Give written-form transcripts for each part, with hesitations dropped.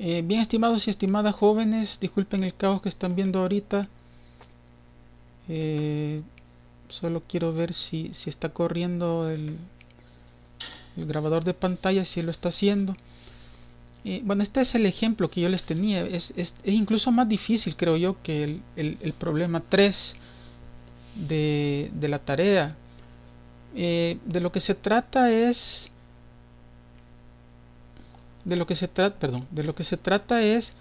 Bien, estimados y estimadas jóvenes, disculpen el caos que están viendo ahorita. Eh, Solo quiero ver si está corriendo el grabador de pantalla, si lo está haciendo. Bueno, este es el ejemplo que yo les tenía. Es incluso más difícil, creo yo, que el problema 3 de la tarea. De lo que se trata es... De lo que se trata es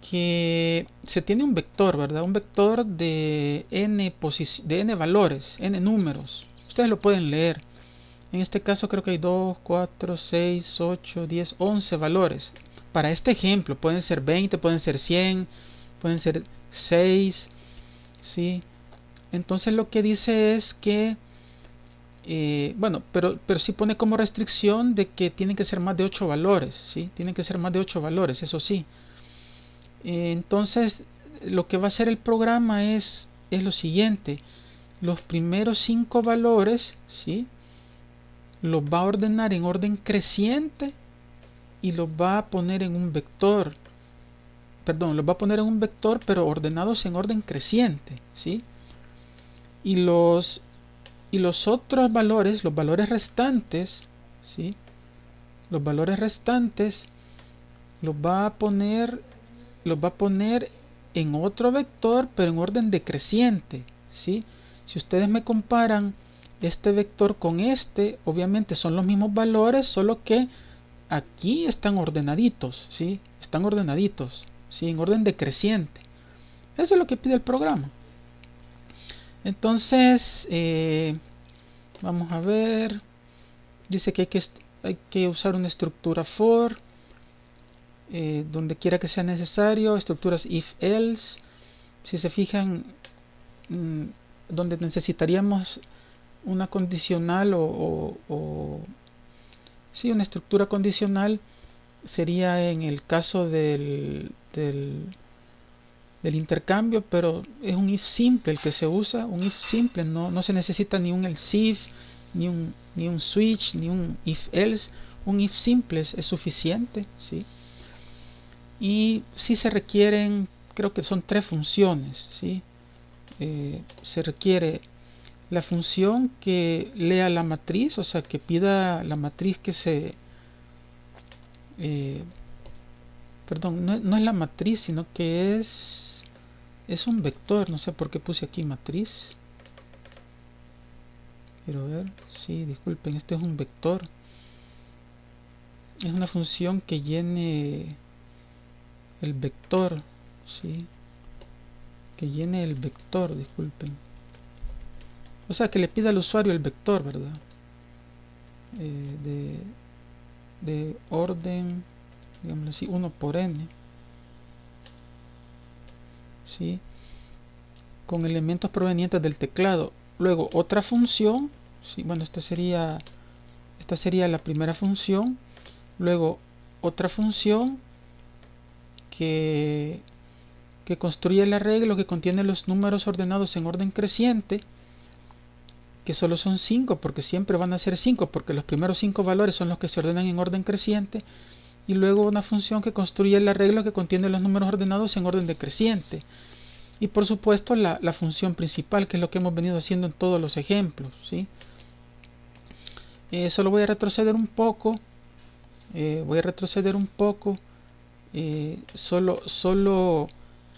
que se tiene un vector, ¿verdad? Un vector de n valores, n números. Ustedes lo pueden leer. En este caso creo que hay 2, 4, 6, 8, 10, 11 valores. Para este ejemplo pueden ser 20, pueden ser 100, pueden ser 6, ¿sí? Entonces lo que dice es que, bueno, pero sí pone como restricción de que tienen que ser más de 8 valores, ¿sí? Tienen que ser más de 8 valores, eso sí. Entonces lo que va a hacer el programa es lo siguiente: los primeros 5 valores, ¿sí?, los va a ordenar en orden creciente y los va a poner en un vector. Perdón, los va a poner en un vector, pero ordenados en orden creciente, ¿sí? Y los otros valores, los valores restantes, ¿sí?, los valores restantes los va a poner en otro vector, pero en orden decreciente, ¿sí? Si ustedes me comparan este vector con este, obviamente son los mismos valores, solo que aquí están ordenaditos, ¿sí? Están ordenaditos, ¿sí?, en orden decreciente. Eso es lo que pide el programa. Entonces, vamos a ver. Dice que hay que usar una estructura for, donde quiera que sea necesario, estructuras if-else. Si se fijan, donde necesitaríamos una condicional sí, una estructura condicional sería en el caso del intercambio, pero es un if simple el que se usa. Un if simple, no se necesita ni un else if, ni un switch, ni un if else. Un if simple es suficiente, ¿sí? Y si se requieren, creo que son 3 funciones, ¿sí? Se requiere la función que lea la matriz, o sea, que pida la matriz que se... perdón, no es la matriz, sino que es un vector. No sé por qué puse aquí matriz. Quiero ver, sí, disculpen, este es un vector. Es una función que llene el vector, ¿sí? Que llene el vector, disculpen. O sea, que le pida al usuario el vector, ¿verdad? De orden, digámoslo así, 1 por n, ¿sí?, con elementos provenientes del teclado. Luego otra función, ¿sí? Bueno, esta sería la primera función. Luego otra función que construye el arreglo que contiene los números ordenados en orden creciente, que solo son 5, porque siempre van a ser 5, porque los primeros 5 valores son los que se ordenan en orden creciente. Y luego una función que construye el arreglo que contiene los números ordenados en orden decreciente. Y por supuesto la función principal, que es lo que hemos venido haciendo en todos los ejemplos, ¿sí? Solo voy a retroceder un poco. Solo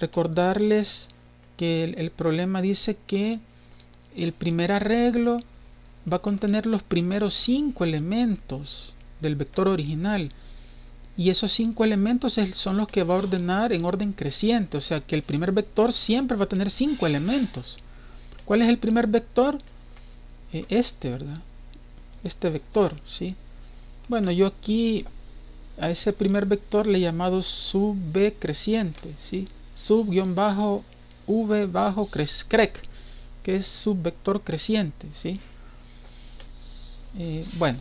recordarles que el problema dice que el primer arreglo va a contener los primeros 5 elementos del vector original, y esos 5 elementos son los que va a ordenar en orden creciente. O sea que el primer vector siempre va a tener 5 elementos. ¿Cuál es el primer vector? ¿Verdad? Este vector, ¿sí? Bueno, yo aquí a ese primer vector le he llamado sub v creciente, ¿sí? Sub-v-crec, que es subvector creciente, ¿sí? Bueno,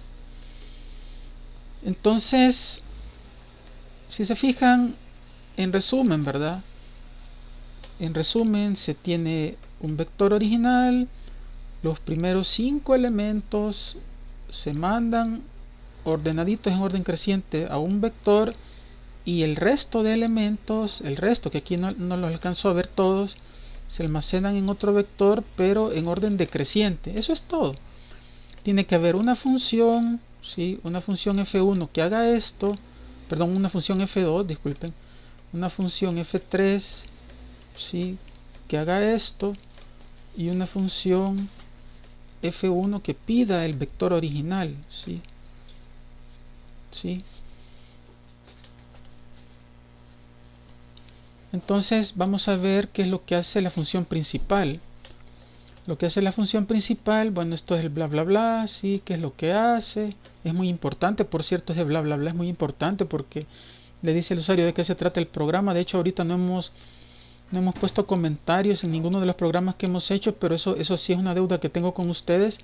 entonces, si se fijan, en resumen, ¿verdad? En resumen, se tiene un vector original, los primeros 5 elementos se mandan ordenaditos en orden creciente a un vector, y el resto de elementos, el resto que aquí no los alcanzo a ver todos, se almacenan en otro vector, pero en orden decreciente. Eso es todo. Tiene que haber una función, ¿sí? Una función f1 que haga esto, perdón, una función f2, disculpen, una función f3, ¿sí? Que haga esto, y una función f1 que pida el vector original, ¿sí? ¿Sí? Entonces vamos a ver qué es lo que hace la función principal. Lo que hace la función principal, bueno, esto es el bla bla bla, ¿sí? ¿Qué es lo que hace? Es muy importante, por cierto, ese bla bla bla es muy importante porque le dice al usuario de qué se trata el programa. De hecho, ahorita no hemos puesto comentarios en ninguno de los programas que hemos hecho, pero eso sí es una deuda que tengo con ustedes.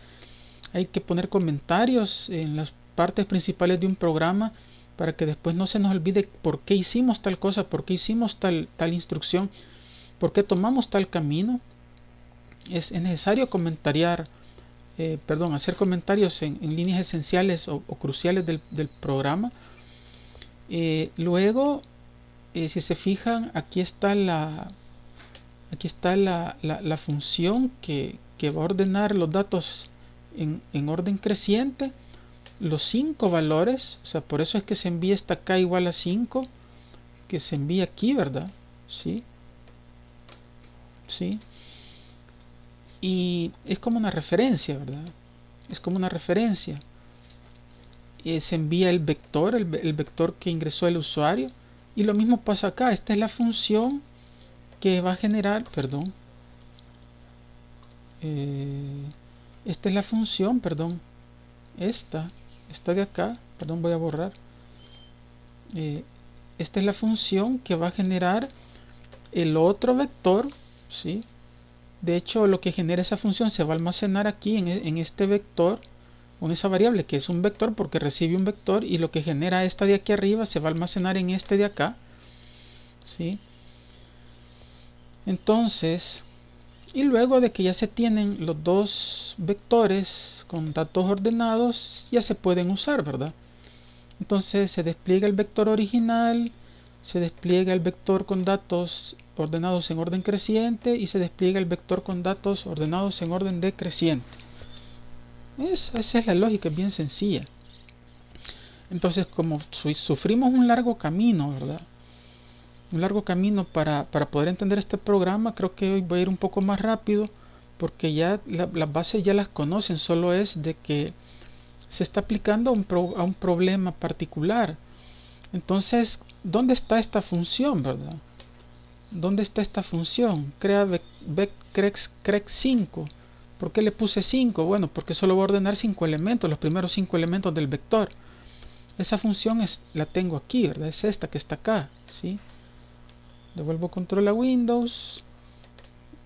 Hay que poner comentarios en las partes principales de un programa para que después no se nos olvide por qué hicimos tal cosa, por qué hicimos tal instrucción, por qué tomamos tal camino. Es necesario hacer comentarios en líneas esenciales o cruciales del programa. Luego, si se fijan, aquí está la función que va a ordenar los datos en orden creciente, los 5 valores, o sea, por eso es que se envía esta k igual a 5, que se envía aquí, ¿verdad? ¿Sí? ¿Sí? Y es como una referencia, ¿verdad? Es como una referencia. Se envía el vector que ingresó el usuario, y lo mismo pasa acá. Esta es la función que va a generar, esta es la función, esta de acá, voy a borrar. Esta es la función que va a generar el otro vector, ¿sí? De hecho, lo que genera esa función se va a almacenar aquí en este vector, con esa variable que es un vector porque recibe un vector, y lo que genera esta de aquí arriba se va a almacenar en este de acá, ¿sí? Entonces, y luego de que ya se tienen los dos vectores con datos ordenados, ya se pueden usar, ¿verdad? Entonces se despliega el vector original, se despliega el vector con datos ordenados en orden creciente y se despliega el vector con datos ordenados en orden decreciente. Esa es la lógica, es bien sencilla. Entonces, como sufrimos un largo camino, ¿verdad? Un largo camino para poder entender este programa, creo que hoy voy a ir un poco más rápido porque ya las bases ya las conocen, solo es de que se está aplicando a un problema particular. Entonces, ¿dónde está esta función, verdad? ¿Dónde está esta función? Crea crec 5. ¿Por qué le puse 5? Bueno, porque solo voy a ordenar 5 elementos, los primeros 5 elementos del vector. Esa función la tengo aquí, ¿verdad? Es esta que está acá, ¿sí? Devuelvo control a Windows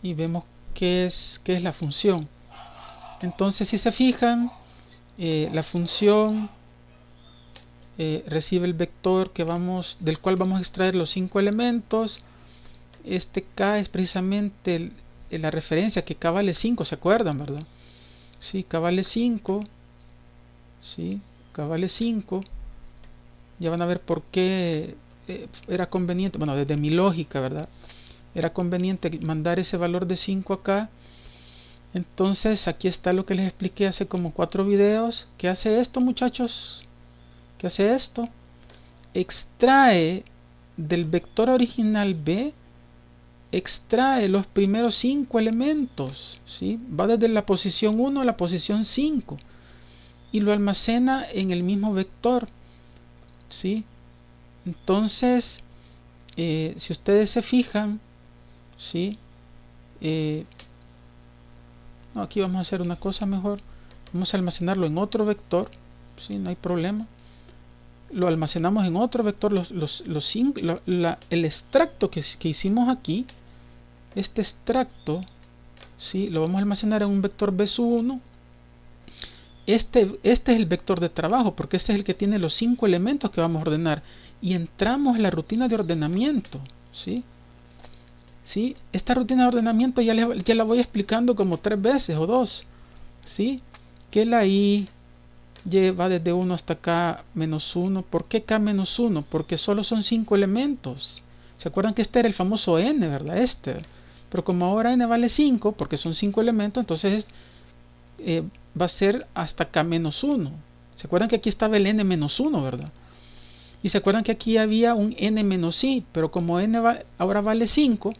y vemos qué es la función. Entonces, si se fijan, la función recibe el vector del cual vamos a extraer los 5 elementos. Este k es precisamente la referencia, que k vale 5, ¿se acuerdan, verdad? Sí, k vale 5. Sí, k vale 5. Ya van a ver por qué era conveniente, bueno, desde mi lógica, ¿verdad? Era conveniente mandar ese valor de 5 acá. Entonces aquí está lo que les expliqué hace como 4 videos. ¿Qué hace esto, muchachos? ¿Qué hace esto? Extrae del vector original B, extrae los primeros 5 elementos, ¿sí? Va desde la posición 1 a la posición 5 y lo almacena en el mismo vector, ¿sí? Entonces, si ustedes se fijan, ¿sí? No, aquí vamos a hacer una cosa mejor. Vamos a almacenarlo en otro vector, ¿sí? No hay problema. Lo almacenamos en otro vector. El extracto que hicimos aquí, este extracto, ¿sí? Lo vamos a almacenar en un vector B1. Este es el vector de trabajo, porque este es el que tiene los 5 elementos que vamos a ordenar. Y entramos en la rutina de ordenamiento, ¿sí? ¿Sí? Esta rutina de ordenamiento ya la voy explicando como 3 veces o 2, ¿sí? Que la I, y va desde 1 hasta k menos 1. ¿Por qué k menos 1? Porque solo son 5 elementos. ¿Se acuerdan que este era el famoso n, verdad? Pero como ahora n vale 5, porque son 5 elementos, entonces va a ser hasta k menos 1. ¿Se acuerdan que aquí estaba el n menos 1, verdad? Y se acuerdan que aquí había un n menos i, pero como n ahora vale 5,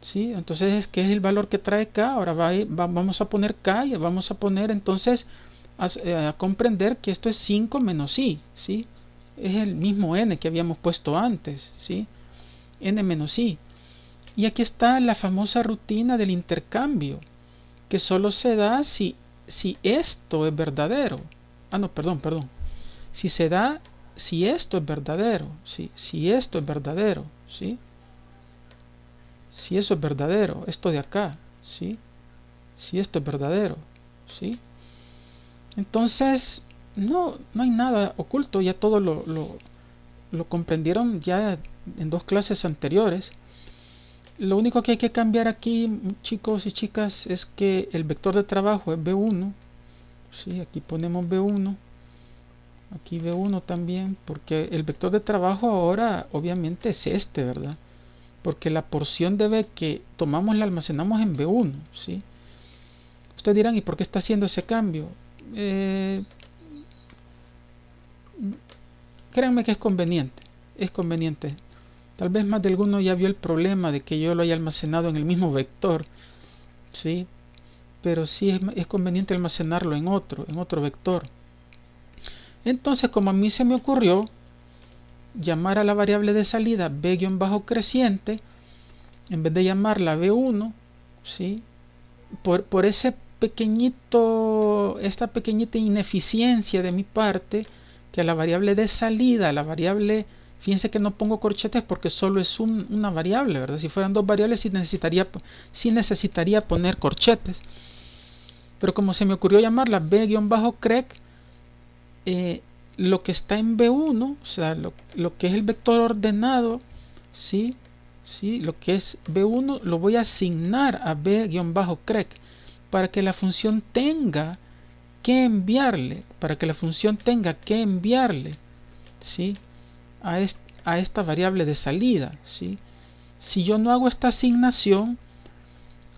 ¿sí? Entonces, ¿qué es el valor que trae k? Ahora vamos a poner k y vamos a poner entonces a comprender que esto es 5 menos i, ¿sí? Es el mismo n que habíamos puesto antes, ¿sí? N menos i. Y aquí está la famosa rutina del intercambio, que solo se da si esto es verdadero. No, perdón. Si se da si esto es verdadero, ¿sí? Si esto es verdadero, ¿sí? Si eso es verdadero, esto de acá, ¿sí? Si esto es verdadero, ¿sí? Entonces, no hay nada oculto, ya todo lo comprendieron ya en 2 clases anteriores. Lo único que hay que cambiar aquí, chicos y chicas, es que el vector de trabajo es B1, ¿sí? Aquí ponemos B1, aquí B1 también, porque el vector de trabajo ahora obviamente es este, ¿verdad? Porque la porción de B que tomamos la almacenamos en B1, ¿sí? Ustedes dirán, ¿y por qué está haciendo ese cambio? Créanme que es conveniente. Tal vez más de alguno ya vio el problema de que yo lo haya almacenado en el mismo vector, ¿sí? Pero sí es conveniente almacenarlo en otro vector. Entonces, como a mí se me ocurrió llamar a la variable de salida b-creciente, en vez de llamarla b1, ¿sí? Por esta pequeñita ineficiencia de mi parte, que a la variable de salida, fíjense que no pongo corchetes porque solo es una variable, ¿verdad? Si fueran 2 variables sí necesitaría poner corchetes. Pero como se me ocurrió llamarla b-crec, lo que está en B1, o sea, lo que es el vector ordenado, ¿sí? Lo que es B1 lo voy a asignar a b-crec para que la función tenga que enviarle, ¿sí? a esta variable de salida, ¿sí? Si yo no hago esta asignación,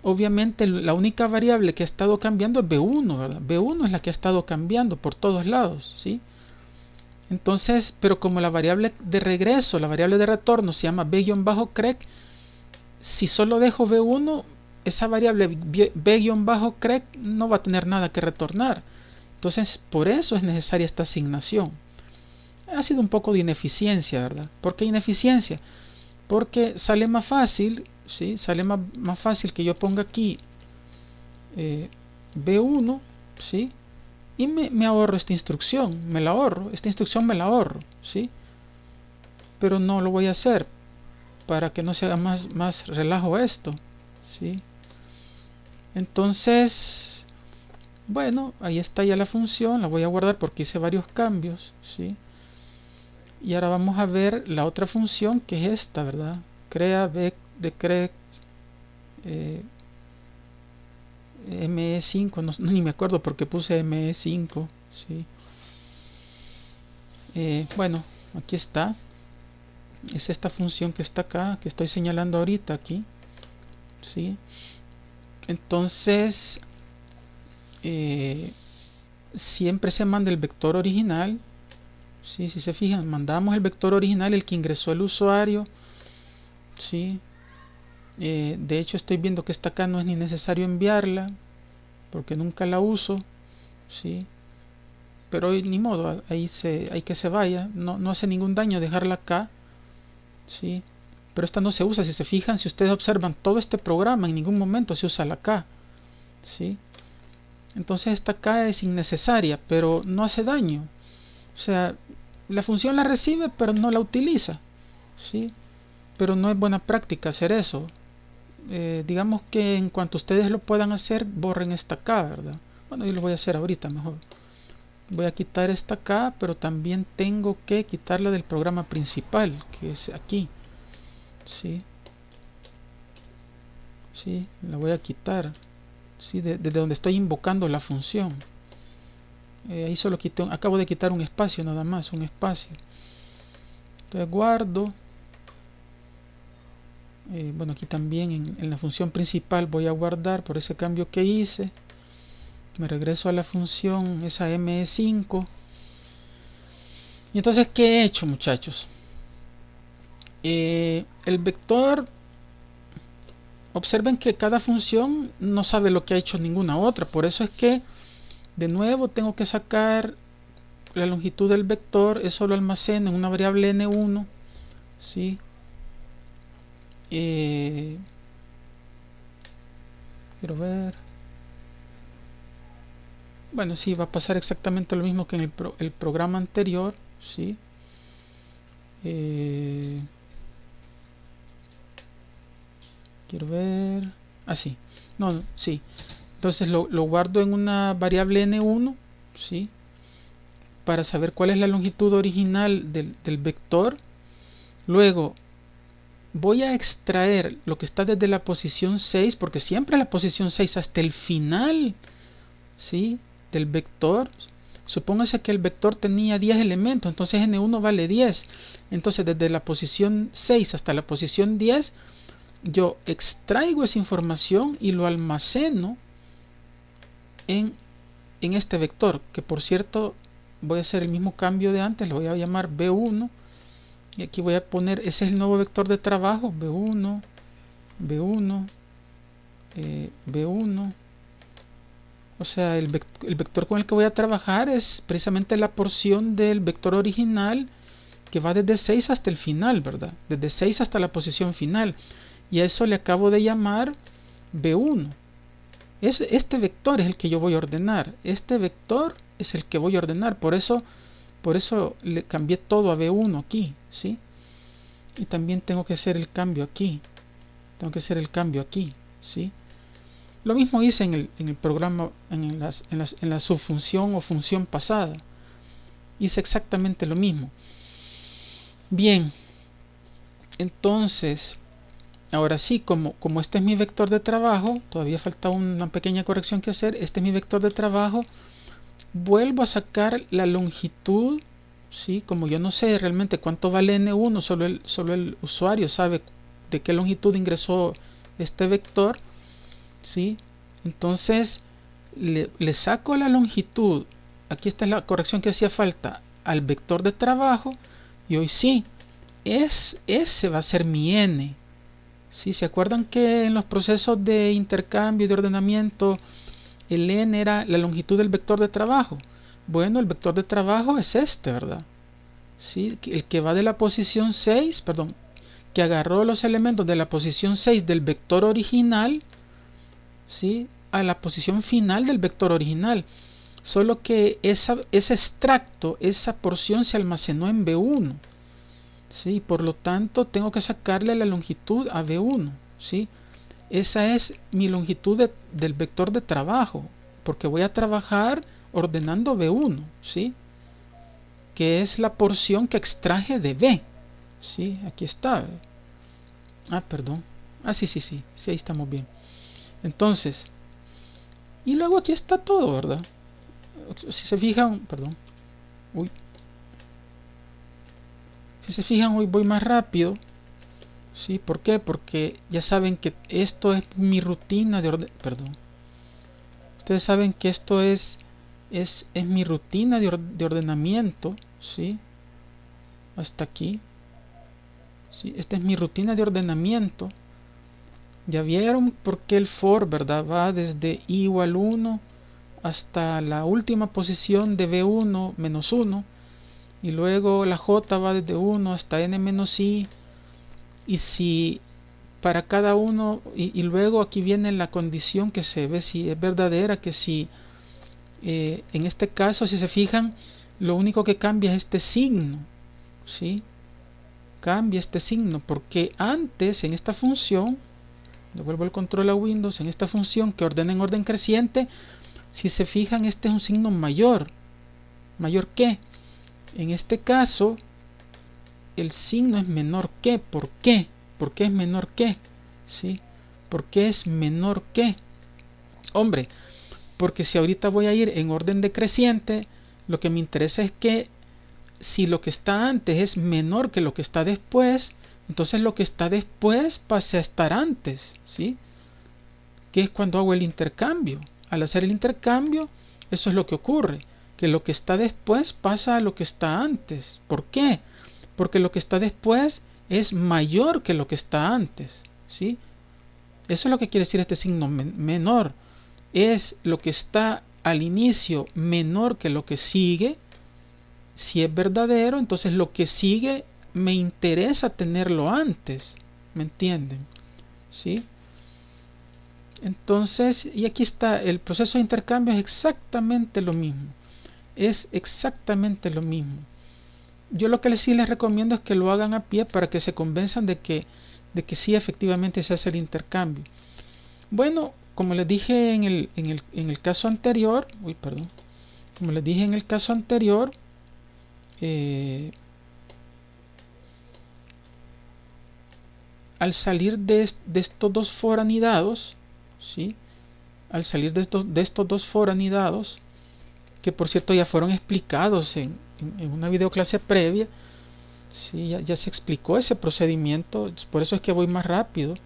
obviamente la única variable que ha estado cambiando es B1, ¿verdad? B1 es la que ha estado cambiando por todos lados, ¿sí? Entonces, pero como la variable de regreso, la variable de retorno se llama b-crec, si solo dejo B1, esa variable b-crec no va a tener nada que retornar. Entonces, por eso es necesaria esta asignación. Ha sido un poco de ineficiencia, ¿verdad? ¿Por qué ineficiencia? Porque sale más fácil, ¿sí? Sale más fácil que yo ponga aquí B1, ¿sí? Y me ahorro esta instrucción, esta instrucción me la ahorro, ¿sí? Pero no lo voy a hacer para que no se haga más relajo esto, ¿sí? Entonces, bueno, ahí está ya la función, la voy a guardar porque hice varios cambios, ¿sí? Y ahora vamos a ver la otra función que es esta, ¿verdad? Crea decrect ME5, ni me acuerdo porque puse ME5, ¿sí? Bueno, aquí está. Es esta función que está acá, que estoy señalando ahorita aquí, ¿sí? Entonces, siempre se manda el vector original, ¿sí? Si se fijan, mandamos el vector original, el que ingresó el usuario, ¿sí? De hecho, estoy viendo que esta acá no es ni necesario enviarla, porque nunca la uso, ¿sí? Pero ni modo, hay que se vaya, no hace ningún daño dejarla acá, ¿sí? Pero esta no se usa, si se fijan, si ustedes observan todo este programa, en ningún momento se usa la K, ¿sí? Entonces esta K es innecesaria, pero no hace daño. O sea, la función la recibe, pero no la utiliza, ¿sí? Pero no es buena práctica hacer eso. Digamos que en cuanto ustedes lo puedan hacer, borren esta K, ¿verdad? Bueno, yo lo voy a hacer ahorita mejor. Voy a quitar esta K, pero también tengo que quitarla del programa principal, que es aquí. Sí, la voy a quitar, ¿sí? Desde donde estoy invocando la función. Ahí solo acabo de quitar un espacio nada más, un espacio. Entonces guardo. Bueno, aquí también en la función principal voy a guardar por ese cambio que hice. Me regreso a la función, esa ME5. Y entonces, ¿qué he hecho, muchachos? El vector, observen que cada función no sabe lo que ha hecho ninguna otra. Por eso es que, de nuevo, tengo que sacar la longitud del vector. Eso lo almaceno en una variable n1. ¿Sí? Quiero ver. Bueno, sí, va a pasar exactamente lo mismo que en el programa anterior. ¿Sí? Quiero ver. Así. No, sí. Entonces lo guardo en una variable n1. ¿Sí? Para saber cuál es la longitud original del vector. Luego voy a extraer lo que está desde la posición 6, porque siempre la posición 6 hasta el final, ¿sí?, del vector. Supóngase que el vector tenía 10 elementos, entonces n1 vale 10. Entonces desde la posición 6 hasta la posición 10 yo extraigo esa información y lo almaceno en este vector, que por cierto voy a hacer el mismo cambio de antes, lo voy a llamar b1. Y aquí voy a poner, ese es el nuevo vector de trabajo, B1, B1, B1. O sea, el vector con el que voy a trabajar es precisamente la porción del vector original que va desde 6 hasta el final, ¿verdad? Desde 6 hasta la posición final. Y a eso le acabo de llamar B1. Este vector es el que yo voy a ordenar. Este vector es el que voy a ordenar. Por eso le cambié todo a B1 aquí, ¿sí? Y también tengo que hacer el cambio aquí. ¿Sí? Lo mismo hice en el programa, en la subfunción o función pasada. Hice exactamente lo mismo. Bien. Entonces, ahora sí, como este es mi vector de trabajo, todavía falta una pequeña corrección que hacer. Este es mi vector de trabajo. Vuelvo a sacar la longitud, ¿sí? Como yo no sé realmente cuánto vale n1, solo el usuario sabe de qué longitud ingresó este vector, ¿sí? Entonces le saco la longitud, aquí está la corrección que hacía falta, al vector de trabajo, y hoy sí, ese va a ser mi n. ¿Sí? ¿Se acuerdan que en los procesos de intercambio y de ordenamiento el n era la longitud del vector de trabajo? Bueno, el vector de trabajo es este, ¿verdad? ¿Sí? El que va de la posición 6, perdón, que agarró los elementos de la posición 6 del vector original, ¿sí?, a la posición final del vector original. Solo que ese extracto, esa porción se almacenó en B1. ¿Sí? Por lo tanto, tengo que sacarle la longitud a B1. ¿Sí? Esa es mi longitud del vector de trabajo, porque voy a trabajar ordenando B1, ¿sí?, que es la porción que extraje de B. ¿Sí? Aquí está. Perdón. Sí, ahí estamos bien. Entonces, y luego aquí está todo, ¿verdad? Si se fijan, perdón. Si se fijan, hoy voy más rápido. ¿Sí? ¿Por qué? Porque ya saben que esto es mi rutina de Ustedes saben que esto es mi rutina de ordenamiento, ¿sí? Hasta aquí. ¿Sí? Esta es mi rutina de ordenamiento. Ya vieron por qué el for, ¿verdad?, va desde i igual 1 hasta la última posición de b1 menos 1. Y luego la j va desde 1 hasta n menos i. Y si para cada uno, y luego aquí viene la condición que se ve si es verdadera, que si en este caso, si se fijan, lo único que cambia es este signo, ¿sí? Cambia este signo, porque antes en esta función, devuelvo el control a Windows, en esta función que ordena en orden creciente, si se fijan, este es un signo mayor. ¿Mayor que? En este caso, el signo es menor que. ¿Por qué? ¿Por qué es menor que? ¿Sí? ¿Por qué es menor que? Hombre, Porque si ahorita voy a ir en orden decreciente, lo que me interesa es que si lo que está antes es menor que lo que está después, entonces lo que está después pase a estar antes, ¿sí? Que es cuando hago el intercambio. Al hacer el intercambio, eso es lo que ocurre, que lo que está después pasa a lo que está antes. ¿Por qué? Porque lo que está después es mayor que lo que está antes, ¿sí? Eso es lo que quiere decir este signo menor. Es lo que está al inicio menor que lo que sigue. Si es verdadero, entonces lo que sigue me interesa tenerlo antes. ¿Me entienden? ¿Sí? Entonces, y aquí está, el proceso de intercambio es exactamente lo mismo. Es exactamente lo mismo. Yo lo que sí les recomiendo es que lo hagan a pie para que se convenzan de que sí efectivamente se hace el intercambio. Bueno, como les dije en el caso anterior, como les dije en el caso anterior, al salir de estos dos foranidados, ¿sí? Al salir de estos dos foranidados, que por cierto ya fueron explicados en una videoclase previa, ¿sí? Ya se explicó ese procedimiento, por eso es que voy más rápido.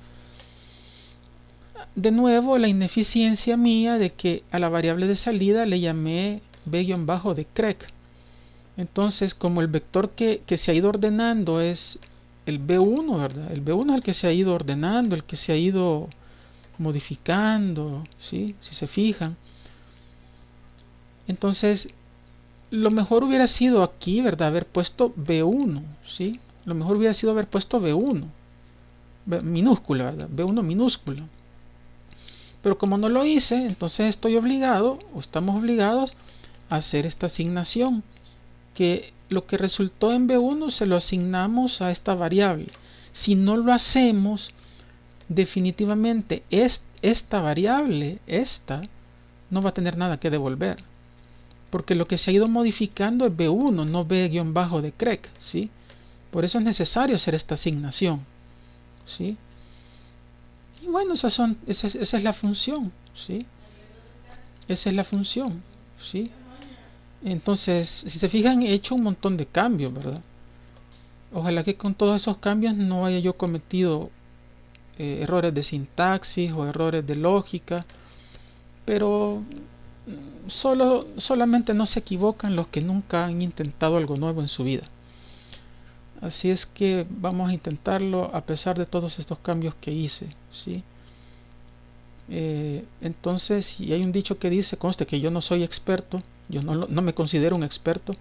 De nuevo, la ineficiencia mía de que a la variable de salida le llamé b- de Craig. Entonces, como el vector que se ha ido ordenando es el B1, ¿verdad? El B1 es el que se ha ido ordenando, el que se ha ido modificando, ¿sí? Si se fijan. Entonces, lo mejor hubiera sido aquí, ¿verdad? Haber puesto B1, ¿sí? Lo mejor hubiera sido haber puesto B1, minúscula, ¿verdad? B1 minúscula. Pero como no lo hice, entonces estoy obligado, o estamos obligados, a hacer esta asignación. Que lo que resultó en B1 se lo asignamos a esta variable. Si no lo hacemos, definitivamente esta variable, no va a tener nada que devolver. Porque lo que se ha ido modificando es B1, no B- de Craig, ¿sí? Por eso es necesario hacer esta asignación, ¿sí? Y bueno, esa es la función, ¿sí? Esa es la función, ¿sí? Entonces, si se fijan, he hecho un montón de cambios, ¿verdad? Ojalá que con todos esos cambios no haya yo cometido errores de sintaxis o errores de lógica, pero solamente no se equivocan los que nunca han intentado algo nuevo en su vida. Así es que vamos a intentarlo a pesar de todos estos cambios que hice, ¿sí? Entonces, y hay un dicho que dice, conste que yo no soy experto, yo no me considero un experto,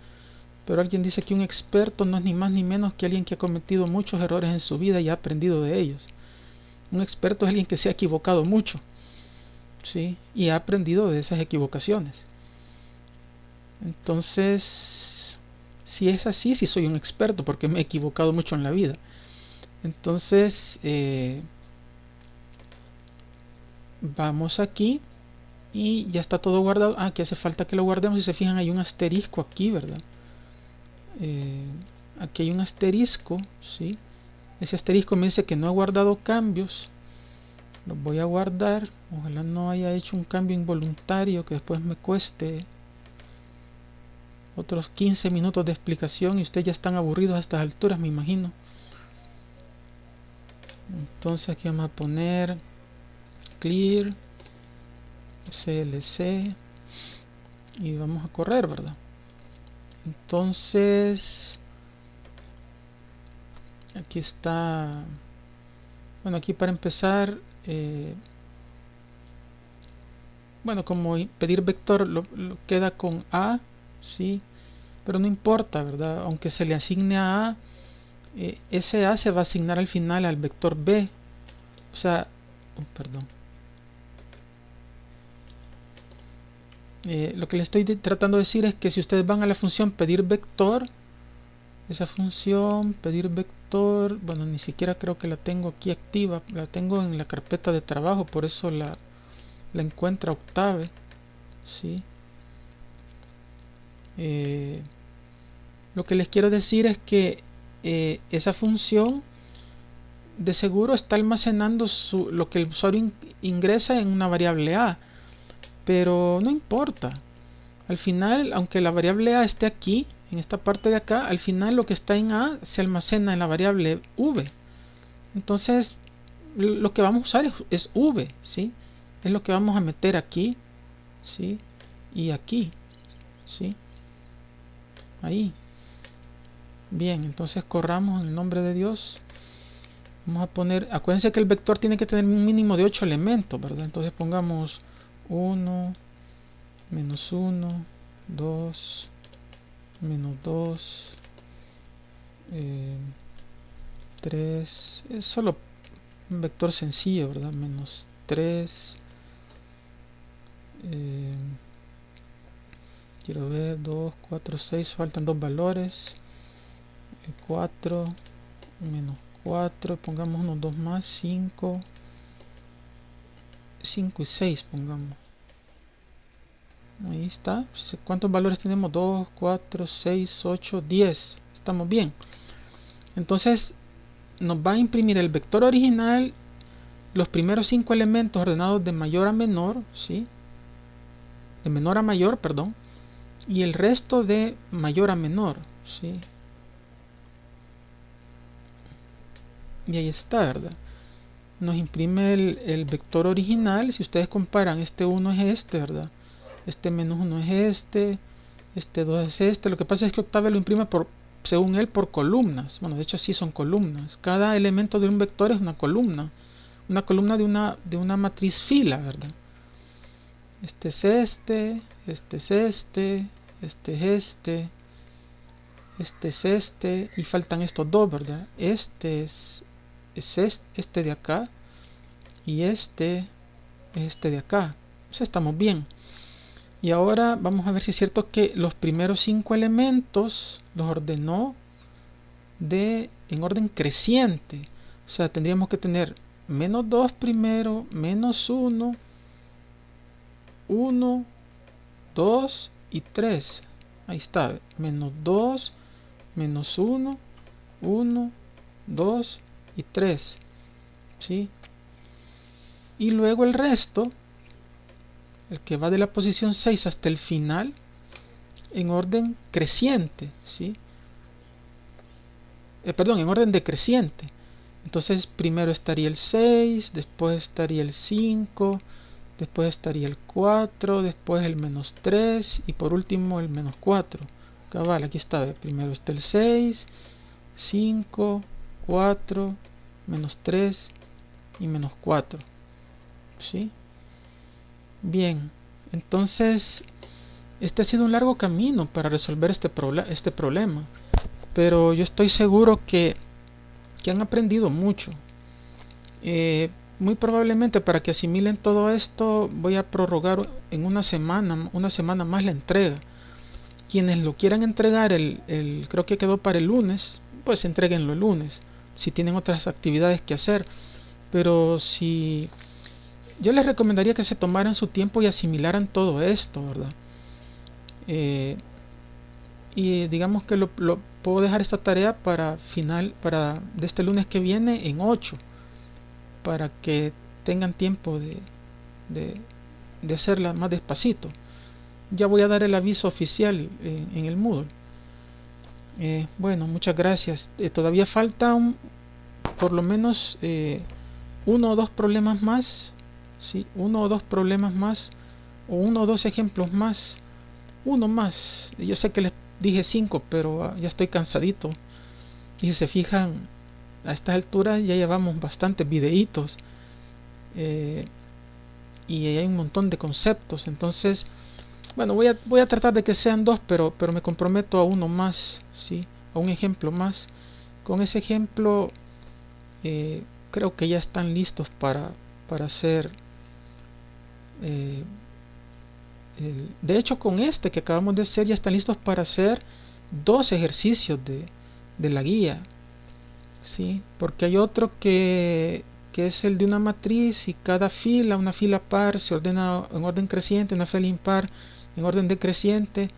pero alguien dice que un experto no es ni más ni menos que alguien que ha cometido muchos errores en su vida y ha aprendido de ellos. Un experto es alguien que se ha equivocado mucho, ¿sí? Y ha aprendido de esas equivocaciones. Entonces, si es así, sí soy un experto porque me he equivocado mucho en la vida. Entonces, vamos aquí y ya está todo guardado. Que hace falta que lo guardemos. Si se fijan, hay un asterisco aquí, ¿verdad? Aquí hay un asterisco, ¿sí? Ese asterisco me dice que no he guardado cambios. Los voy a guardar. Ojalá no haya hecho un cambio involuntario que después me cueste otros 15 minutos de explicación y ustedes ya están aburridos a estas alturas, me imagino. Entonces aquí vamos a poner clear clc y vamos a correr, ¿verdad? Entonces aquí está, bueno, aquí para empezar, bueno, como pedir vector lo queda con A, sí, pero no importa, ¿verdad? Aunque se le asigne a A, ese A se va a asignar al final al vector B, o sea, perdón. Lo que le estoy tratando de decir es que si ustedes van a la función pedir vector, esa función pedir vector, bueno, ni siquiera creo que la tengo aquí activa, la tengo en la carpeta de trabajo, por eso la encuentra Octave, ¿sí? Lo que les quiero decir es que esa función de seguro está almacenando lo que el usuario ingresa en una variable A, pero no importa. Al final, aunque la variable a esté aquí, en esta parte de acá, al final lo que está en a se almacena en la variable v. Entonces, lo que vamos a usar es v, ¿sí? Es lo que vamos a meter aquí, ¿sí? Y aquí, ¿sí? Ahí. Bien, entonces corramos en el nombre de Dios. Vamos a poner, acuérdense que el vector tiene que tener un mínimo de 8 elementos, ¿verdad? Entonces pongamos 1, menos 1, 2, menos 2, 3, es solo un vector sencillo, ¿verdad? Menos 3, quiero ver, 2, 4, 6, faltan dos valores, 4, menos 4, pongamos unos dos más, 5, 5 y 6 pongamos. Ahí está. ¿Cuántos valores tenemos? 2, 4, 6, 8, 10. Estamos bien. Entonces nos va a imprimir el vector original, los primeros 5 elementos ordenados de mayor a menor, ¿sí? De menor a mayor, perdón. Y el resto de mayor a menor, ¿sí? Y ahí está, ¿verdad? Nos imprime el vector original. Si ustedes comparan, este 1 es este, ¿verdad? Este menos 1 es este 2 es este. Lo que pasa es que Octavia lo imprime según él por columnas. Bueno, de hecho sí son columnas. Cada elemento de un vector es una columna de una matriz fila, ¿verdad? Este es este es este es este y faltan estos dos, ¿verdad? Este es este de acá y este es este de acá. O sea, estamos bien. Y ahora vamos a ver si es cierto que los primeros 5 elementos los ordenó en orden creciente. O sea, tendríamos que tener menos 2 primero, menos 1, 1, 2 y 3. Ahí está, menos 2, menos 1, 1, 2 y 3. ¿Sí? Y luego el resto, el que va de la posición 6 hasta el final, en orden creciente, ¿sí? Perdón, en orden decreciente. Entonces primero estaría el 6, después estaría el 5, después estaría el 4, después el menos 3 y por último el menos 4. Cabal, aquí está, primero está el 6, 5, 4, menos 3 y menos 4. ¿Sí? Bien, entonces este ha sido un largo camino para resolver este problema, pero yo estoy seguro que han aprendido mucho. Muy probablemente para que asimilen todo esto voy a prorrogar en una semana más la entrega. Quienes lo quieran entregar, creo que quedó para el lunes, pues entréguenlo el lunes, si tienen otras actividades que hacer. Pero si yo les recomendaría que se tomaran su tiempo y asimilaran todo esto, ¿verdad? Y digamos que lo puedo dejar esta tarea para de este lunes que viene en 8, para que tengan tiempo de hacerla más despacito. Ya voy a dar el aviso oficial en el Moodle. Bueno, muchas gracias. Todavía falta por lo menos 1 o 2 problemas más, ¿sí? 1 o 2 problemas más, o 1 o 2 ejemplos más, uno más. Yo sé que les dije 5, pero ya estoy cansadito. Y si se fijan, a estas alturas ya llevamos bastantes videitos, y hay un montón de conceptos. Entonces, bueno, voy a tratar de que sean 2, pero me comprometo a uno más, ¿sí? A un ejemplo más. Con ese ejemplo creo que ya están listos para hacer. De hecho, con este que acabamos de hacer ya están listos para hacer 2 ejercicios de la guía, ¿sí? Porque hay otro que es el de una matriz y cada fila, una fila par, se ordena en orden creciente, una fila impar en orden decreciente.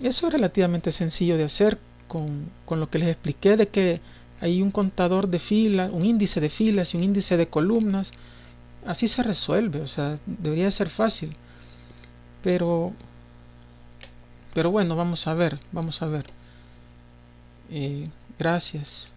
Eso es relativamente sencillo de hacer con lo que les expliqué, de que hay un contador de filas, un índice de filas y un índice de columnas. Así se resuelve, o sea, debería ser fácil. Pero, pero bueno, vamos a ver, vamos a ver. Gracias.